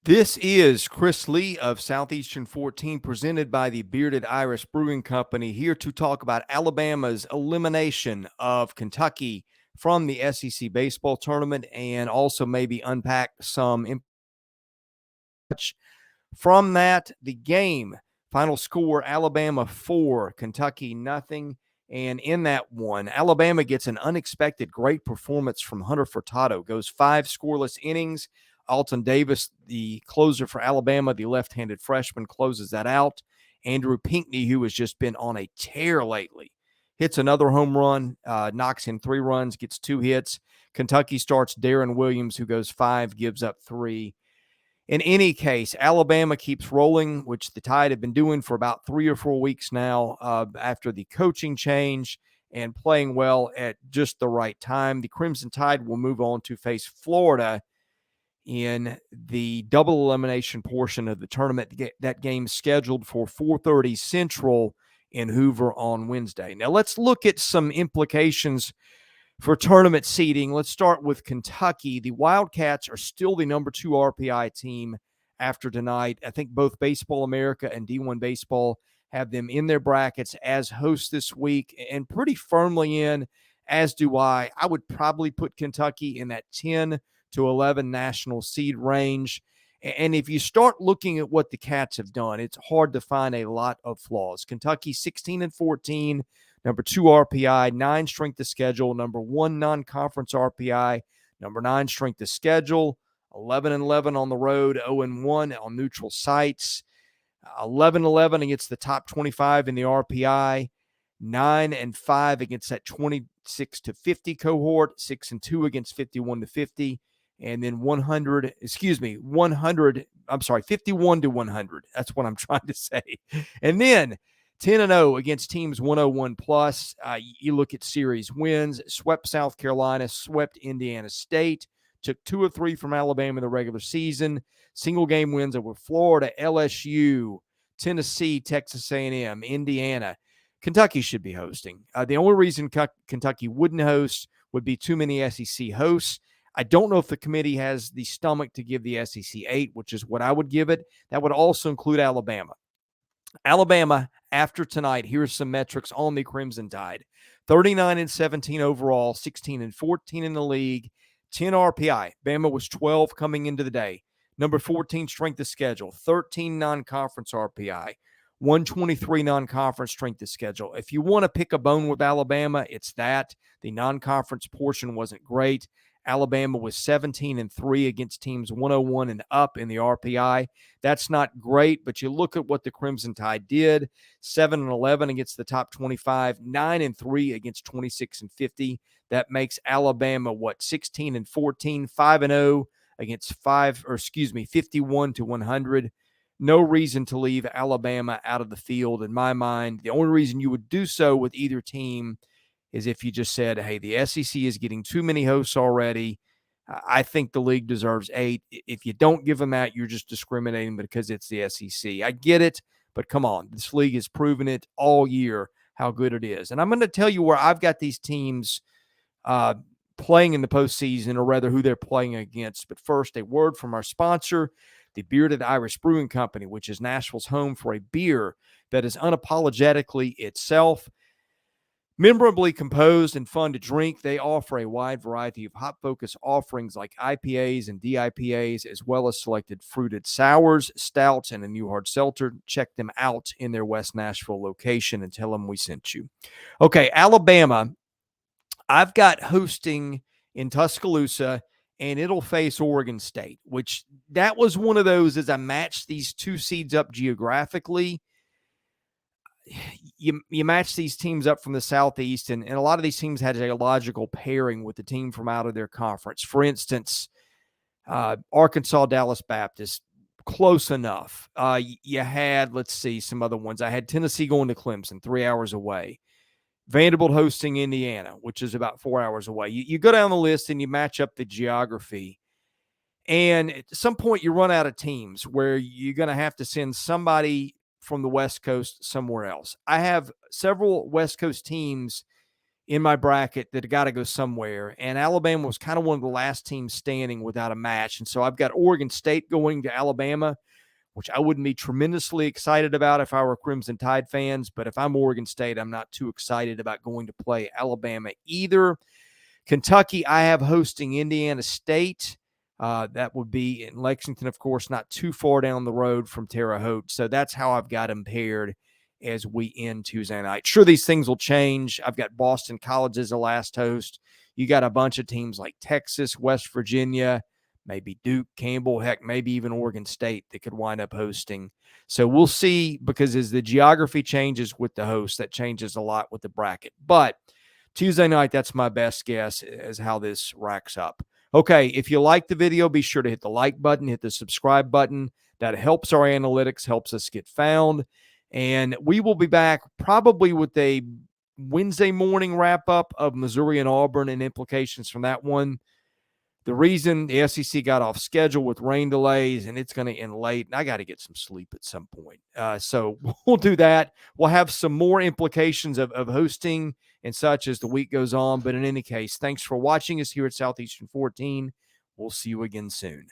This is Chris Lee of Southeastern 14, presented by the Bearded Iris Brewing Company, here to talk about Alabama's elimination of Kentucky from the SEC baseball tournament and also maybe unpack some from that. The game, final score, Alabama 4, Kentucky nothing. And in that one, Alabama gets an unexpected great performance from Hunter Furtado, goes 5 scoreless innings. Alton Davis, the closer for Alabama, the left-handed freshman, closes that out. Andrew Pinckney, who has just been on a tear lately, hits another home run, knocks in 3 runs, gets 2 hits. Kentucky starts Darren Williams, who goes 5, gives up 3. In any case, Alabama keeps rolling, which the Tide have been doing for about 3 or 4 weeks now after the coaching change and playing well at just the right time. The Crimson Tide will move on to face Florida in the double elimination portion of the tournament. That game scheduled for 4:30 Central in Hoover on Wednesday. Now let's look at some implications for tournament seeding. Let's start with Kentucky. The Wildcats are still the number 2 RPI team after tonight. I think both Baseball America and D1 Baseball have them in their brackets as hosts this week and pretty firmly in, as do I. I would probably put Kentucky in that 10 to 11 national seed range. And if you start looking at what the Cats have done, it's hard to find a lot of flaws. Kentucky 16-14, number 2 RPI, 9 strength of schedule, number 1 non-conference RPI, number 9 strength of schedule, 11-11 on the road, 0-1 on neutral sites, 11-11 against the top 25 in the RPI, 9-5 against that 26 to 50 cohort, 6-2 against 51 to 50. And then 51 to 100. That's what I'm trying to say. And then 10-0 against teams 101 plus. You look at series wins, swept South Carolina, swept Indiana State, took 2 or 3 from Alabama in the regular season, single game wins over Florida, LSU, Tennessee, Texas A&M, Indiana. Kentucky should be hosting. The only reason Kentucky wouldn't host would be too many SEC hosts. I don't know if the committee has the stomach to give the SEC 8, which is what I would give it. That would also include Alabama. Alabama, after tonight, here's some metrics on the Crimson Tide. 39-17 overall, 16-14 in the league, 10 RPI. Bama was 12 coming into the day. Number 14 strength of schedule, 13 non-conference RPI, 123 non-conference strength of schedule. If you want to pick a bone with Alabama, it's that. The non-conference portion wasn't great. Alabama was 17-3 against teams 101 and up in the RPI. That's not great, but you look at what the Crimson Tide did: 7-11 against the top 25, 9-3 against 26 and 50. That makes Alabama 16-14, 5-0 against 51 to 100. No reason to leave Alabama out of the field in my mind. The only reason you would do so with either team is if you just said, hey, the SEC is getting too many hosts already. I think the league deserves 8. If you don't give them out, you're just discriminating because it's the SEC. I get it, but come on. This league has proven it all year how good it is. And I'm going to tell you where I've got these teams playing in the postseason, or rather who they're playing against. But first, a word from our sponsor, the Bearded Iris Brewing Company, which is Nashville's home for a beer that is unapologetically itself. Memorably composed and fun to drink, they offer a wide variety of hop-focused offerings like IPAs and DIPAs, as well as selected fruited sours, stouts, and a new hard seltzer. Check them out in their West Nashville location and tell them we sent you. Okay, Alabama, I've got hosting in Tuscaloosa, and it'll face Oregon State, which that was one of those, as I matched these 2 seeds up geographically, you match these teams up from the Southeast, and a lot of these teams had a logical pairing with the team from out of their conference. For instance, Arkansas, Dallas Baptist, close enough. You had, let's see, some other ones. I had Tennessee going to Clemson, 3 hours away. Vanderbilt hosting Indiana, which is about 4 hours away. You go down the list and you match up the geography. And at some point you run out of teams where you're going to have to send somebody from the West Coast somewhere else. I have several West Coast teams in my bracket that got to go somewhere. And Alabama was kind of one of the last teams standing without a match. And so I've got Oregon State going to Alabama, which I wouldn't be tremendously excited about if I were Crimson Tide fans. But if I'm Oregon State, I'm not too excited about going to play Alabama either. Kentucky, I have hosting Indiana State. That would be in Lexington, of course, not too far down the road from Terre Haute. So that's how I've got them paired as we end Tuesday night. Sure, these things will change. I've got Boston College as the last host. You got a bunch of teams like Texas, West Virginia, maybe Duke, Campbell, heck, maybe even Oregon State that could wind up hosting. So we'll see, because as the geography changes with the host, that changes a lot with the bracket. But Tuesday night, that's my best guess as how this racks up. Okay, if you like the video, be sure to hit the like button, hit the subscribe button. That helps our analytics, helps us get found. And we will be back probably with a Wednesday morning wrap-up of Missouri and Auburn and implications from that one. The reason the SEC got off schedule with rain delays, and it's going to end late, and I got to get some sleep at some point. So we'll do that. We'll have some more implications of hosting and such as the week goes on. But in any case, thanks for watching us here at Southeastern 14. We'll see you again soon.